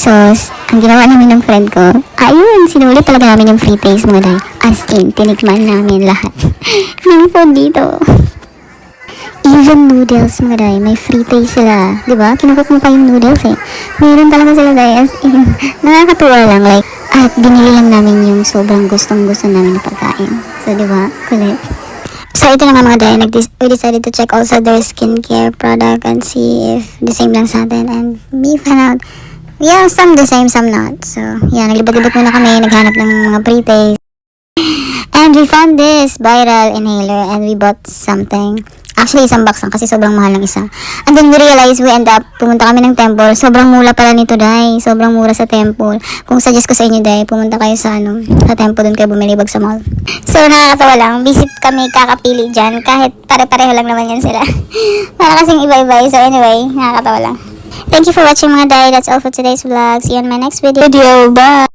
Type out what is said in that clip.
pesos. Ang ginawa namin ng friend ko, ayun, sinulit talaga namin yung free taste mga day. As in, tinikman namin lahat ng food dito. Even noodles mga day, may free taste sila. Diba? Kinukuk mo pa yung noodles eh. Meron talaga sila day, as in. Nakakatuwa lang, like, at binili lang namin yung sobrang gustong-gusto namin na pagkain. So, diba? Kulit. So, ito na nga mga day, we decided to check also their skincare product and see if the same lang sa atin. And we found out, yeah, some the same, some not. So, yeah, naglibot-libot muna kami, naghanap ng mga pre-taste. And we found this viral inhaler and we bought something. Actually, isang box lang kasi sobrang mahal ng isa. And then we realized we end up, pumunta kami ng temple. Sobrang mura pala nito, day. Sobrang mura sa temple. Kung suggest ko sa inyo, day, pumunta kayo sa sa temple doon kayo bumilibag sa mall. So, nakakatawa lang. Visit kami kakapili dyan. Kahit pare-pareho lang naman yan sila. Para kasing iba-iba. So, anyway, nakakatawa lang. Thank you for watching mga day. That's all for today's vlog. See you on my next video. Bye!